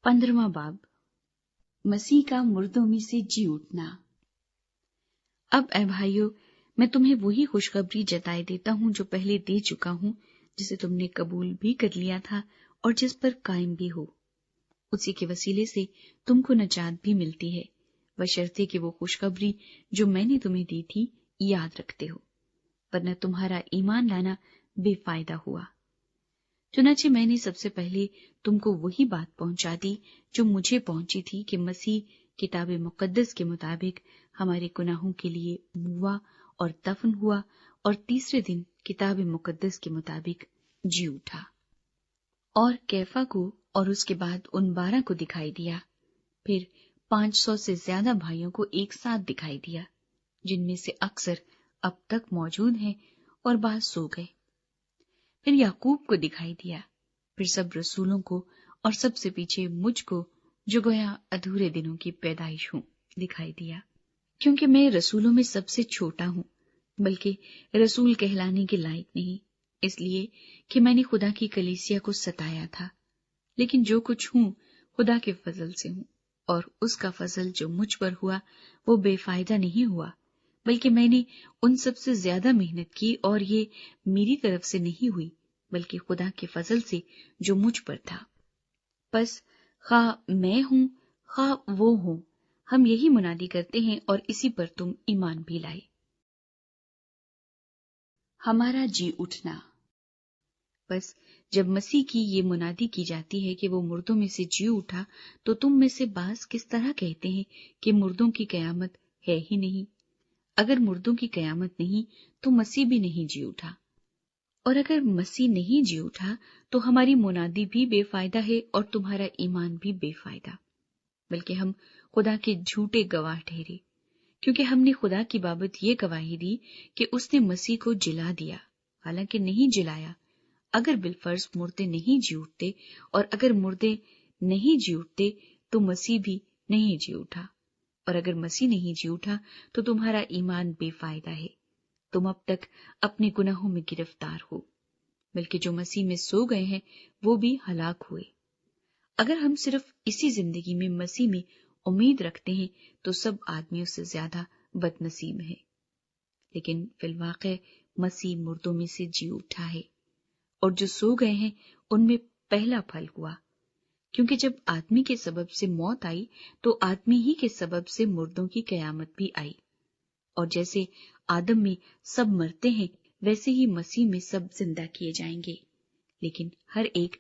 15वां बाब, मसीह का मुर्दों में से जी उठना। अब ऐ भाइयों, मैं तुम्हें वही खुशखबरी जताए देता हूँ जो पहले दे चुका हूँ, जिसे तुमने कबूल भी कर लिया था और जिस पर कायम भी हो। उसी के वसीले से तुमको नजात भी मिलती है, बशर्ते कि वो खुशखबरी जो मैंने तुम्हें दी थी याद रखते हो, वरना तुम्हारा ईमान लाना बेफायदा हुआ। चुनाचे मैंने सबसे पहले तुमको वही बात पहुंचा दी जो मुझे पहुंची थी कि मसीह किताब मुकद्दस के मुताबिक हमारे गुनाहों के लिए मुआ और दफन हुआ और तीसरे दिन किताब मुकद्दस के मुताबिक जी उठा। और कैफा को और उसके बाद उन 12 को दिखाई दिया, फिर 500 से ज्यादा भाइयों को एक साथ दिखाई दिया, जिनमें से अक्सर अब तक मौजूद हैं और बाद सो गए। फिर याकूब को दिखाई दिया, फिर सब रसूलों को और सबसे पीछे मुझको जो गोया अधूरे दिनों की पैदाइश हूं दिखाई दिया। क्योंकि मैं रसूलों में सबसे छोटा हूं, बल्कि रसूल कहलाने के लायक नहीं, इसलिए कि मैंने खुदा की कलीसिया को सताया था। लेकिन जो कुछ हूं खुदा के फजल से हूं, और उसका फजल जो मुझ पर हुआ वो बेफायदा नहीं हुआ, बल्कि मैंने उन सबसे ज्यादा मेहनत की, और ये मेरी तरफ से नहीं हुई बल्कि खुदा के फजल से जो मुझ पर था। बस खा मैं हूं खा वो हूं, हम यही मुनादी करते हैं और इसी पर तुम ईमान भी लाए। हमारा जी उठना। बस जब मसीह की ये मुनादी की जाती है कि वो मुर्दों में से जी उठा, तो तुम में से बास किस तरह कहते हैं कि मुर्दों की कयामत है ही नहीं। अगर मुर्दों की कयामत नहीं तो मसीह भी नहीं जी उठा, और अगर मसीह नहीं जी उठा तो हमारी मुनादी भी बेफायदा है और तुम्हारा ईमान भी बेफायदा, बल्कि हम खुदा के झूठे गवाह ठहरे, क्योंकि हमने खुदा की बाबत ये गवाही दी कि उसने मसीह को जिला दिया, हालांकि नहीं जिलाया। अगर बिलफर्ज मुर्दे नहीं जी उठते, और अगर मुर्दे नहीं जी उठते तो मसीह भी नहीं जी उठा, और अगर मसीह नहीं जी उठा तो तुम्हारा ईमान बेफायदा है, तुम अब तक अपने गुनाहों में गिरफ्तार हो। बल्कि जो मसीह में सो गए हैं वो भी हलाक हुए। अगर हम सिर्फ इसी जिंदगी में मसीह में उम्मीद रखते हैं तो सब आदमियों से ज्यादा बदनसीब है, लेकिन फिलवाक़े मसीह मुर्दों में से जी उठा है, और जो सो गए हैं उनमें पहला फल हुआ। क्योंकि जब आदमी के सबब से मौत आई तो आदमी ही के सबब से मुर्दों की कयामत भी आई, और जैसे आदम में सब मरते हैं वैसे ही मसीह में सब जिंदा किए जाएंगे, लेकिन हर एक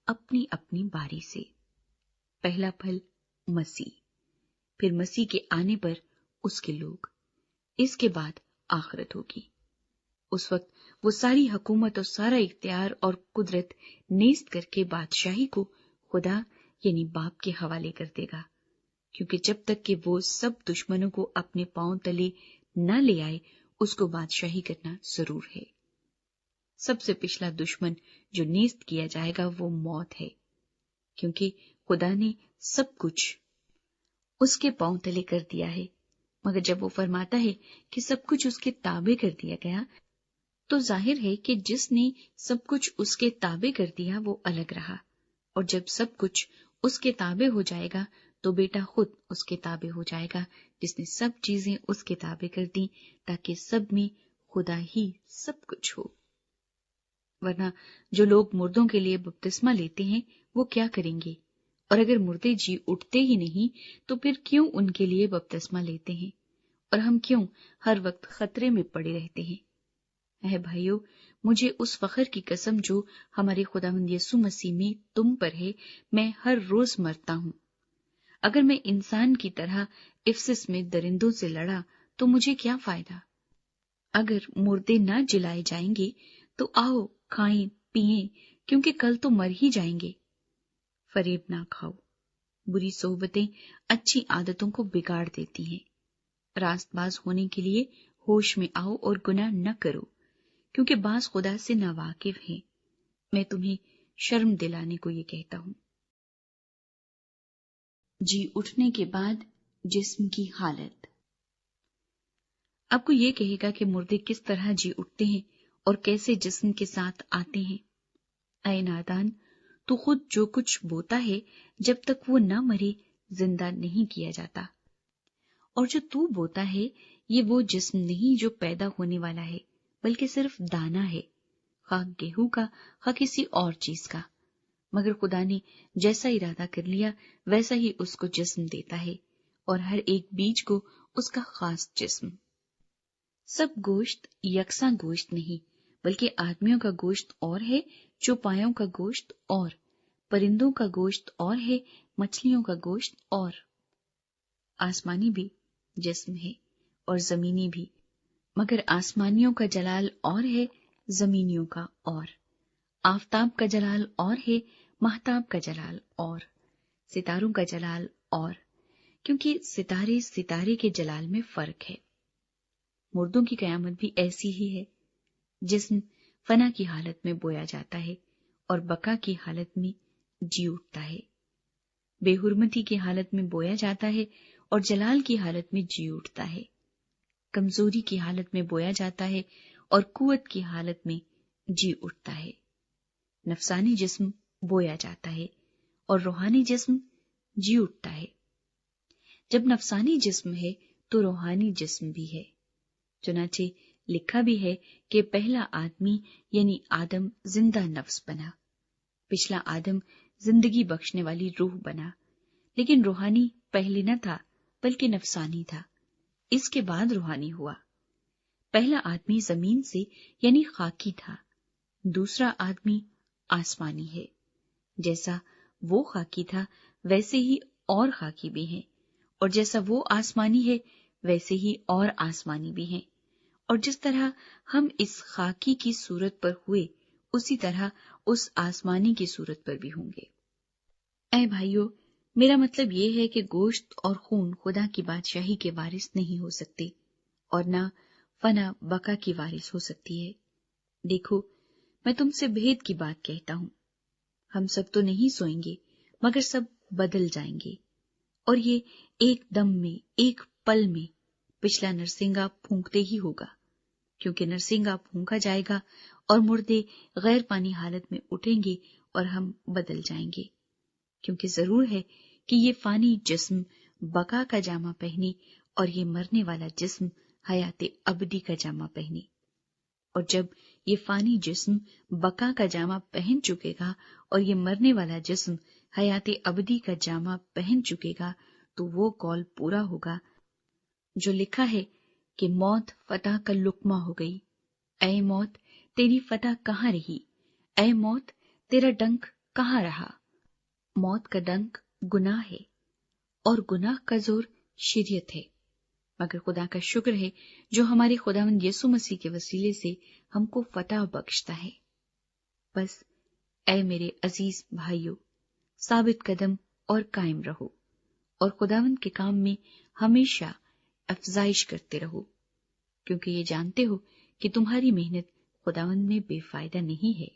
अपनी अपनी बारी से। पहला फल मसीह, फिर मसीह के आने पर उसके लोग, इसके बाद आखिरत होगी। उस वक्त वो सारी हुकूमत और सारा इख्तियार और कुदरत नेस्त करके बादशाही को खुदा यानी बाप के हवाले कर देगा, क्योंकि जब तक कि वो सब दुश्मनों को अपने पांव तले न ले आए उसको बादशाही करना जरूर है। सबसे पिछला दुश्मन जो नेस्त किया जाएगा वो मौत है, क्योंकि खुदा ने सब कुछ उसके पांव तले कर दिया है। मगर जब वो फरमाता है कि सब कुछ उसके ताबे कर दिया गया, तो जाहिर है कि जिसने सब कुछ उसके ताबे कर दिया वो अलग रहा, और जब सब कुछ उसके ताबे हो जाएगा तो बेटा खुद उसके ताबे हो जाएगा, जिसने सब चीजें उसके ताबे कर दी, ताकि सब में खुदा ही सब कुछ हो। वरना जो लोग मुर्दों के लिए बपतिस्मा लेते हैं वो क्या करेंगे? और अगर मुर्दे जी उठते ही नहीं तो फिर क्यों उनके लिए बपतिस्मा लेते हैं? और हम क्यों हर वक्त खतरे में पड़े रहते हैं? है भाइयों, मुझे उस फखर की कसम जो हमारे खुदावंद यीशु मसीह में तुम पर है, मैं हर रोज मरता हूं। अगर मैं इंसान की तरह इफ्सिस में दरिंदों से लड़ा तो मुझे क्या फायदा? अगर मुर्दे न जिलाए जाएंगे तो आओ खाएं पिएं, क्योंकि कल तो मर ही जाएंगे। फरेब ना खाओ, बुरी सोबतें अच्छी आदतों को बिगाड़ देती हैं। रास्तबाज होने के लिए होश में आओ और गुनाह न करो, क्योंकि बाज खुदा से नावाकिफ हैं। मैं तुम्हें शर्म दिलाने को ये कहता हूं। जी उठने के बाद जिस्म की हालत। आपको ये कहेगा कि मुर्दे किस तरह जी उठते हैं और कैसे जिस्म के साथ आते हैं। ऐ नादान, تو خود جو کچھ بوتا ہے جب تک وہ نہ مرے زندہ نہیں کیا جاتا، اور جو تو بوتا ہے یہ وہ جسم نہیں جو پیدا ہونے والا ہے، بلکہ صرف دانہ ہے، خواہ گیہوں کا خواہ کسی اور چیز کا، مگر خدا نے جیسا ارادہ کر لیا ویسا ہی اس کو جسم دیتا ہے، اور ہر ایک بیج کو اس کا خاص جسم۔ سب گوشت یکساں گوشت نہیں، بلکہ آدمیوں کا گوشت اور ہے، چوپایوں کا گوشت اور، پرندوں کا گوشت اور ہے، مچھلیوں کا گوشت اور۔ آسمانی بھی جسم ہے اور زمینی بھی، مگر آسمانیوں کا جلال اور ہے، زمینیوں کا اور۔ آفتاب کا جلال اور ہے، مہتاب کا جلال اور، ستاروں کا جلال اور، کیونکہ ستارے ستارے کے جلال میں فرق ہے۔ مردوں کی قیامت بھی ایسی ہی ہے، جسم فنا کی حالت میں بویا جاتا ہے اور بقا کی حالت میں جی اٹھتا ہے، بے حرمتی کی حالت میں بویا جاتا ہے اور جلال کی حالت میں جی اٹھتا ہے، کمزوری کی حالت میں بویا جاتا ہے اور قوت کی حالت میں جی اٹھتا ہے۔ نفسانی جسم بویا جاتا ہے اور روحانی جسم جی اٹھتا ہے۔ جب نفسانی جسم ہے تو روحانی جسم بھی ہے، چنانچہ لکھا بھی ہے کہ پہلا آدمی یعنی آدم زندہ نفس بنا، پچھلا آدم زندگی بخشنے والی روح بنا، لیکن روحانی پہلے نہ تھا بلکہ نفسانی تھا، اس کے بعد روحانی ہوا۔ پہلا آدمی زمین سے یعنی خاکی تھا، دوسرا آدمی آسمانی ہے، جیسا وہ خاکی تھا ویسے ہی اور خاکی بھی ہیں، اور جیسا وہ آسمانی ہے ویسے ہی اور آسمانی بھی ہیں، اور جس طرح ہم اس خاکی کی صورت پر ہوئے اسی طرح اس آسمانی کی صورت پر بھی ہوں گے۔ اے بھائیو، میرا مطلب یہ ہے کہ گوشت اور خون خدا کی بادشاہی کے وارث نہیں ہو سکتے اور نہ فنا بقا کی وارث ہو سکتی ہے۔ دیکھو، میں تم سے بھید کی بات کہتا ہوں، ہم سب تو نہیں سوئیں گے مگر سب بدل جائیں گے، اور یہ ایک دم میں ایک پل میں، پچھلا نرسنگا پھونکتے ہی ہوگا، کیونکہ نرسنگا پھونکا جائے گا اور مردے غیر پانی حالت میں اٹھیں گے اور ہم بدل جائیں گے، کیونکہ ضرور ہے کہ یہ فانی جسم بقا کا جامہ پہنے اور یہ مرنے والا جسم حیات ابدی کا جامہ پہنے۔ اور جب یہ فانی جسم بقا کا جامہ پہن چکے گا اور یہ مرنے والا جسم حیات ابدی کا جامہ پہن چکے گا تو وہ قول پورا ہوگا جو لکھا ہے کہ موت فتح کا لقمہ ہو گئی۔ اے موت، تیری فتح کہاں رہی؟ اے موت، تیرا ڈنک کہاں رہا؟ موت کا ڈنک گناہ ہے اور گناہ کا زور شریعت ہے، مگر خدا کا شکر ہے جو ہمارے خداوند یسوع مسیح کے وسیلے سے ہم کو فتح بخشتا ہے۔ بس اے میرے عزیز بھائیو، ثابت قدم اور قائم رہو، اور خداوند کے کام میں ہمیشہ افزائش کرتے رہو، کیونکہ یہ جانتے ہو کہ تمہاری محنت خداوند میں بے فائدہ نہیں ہے۔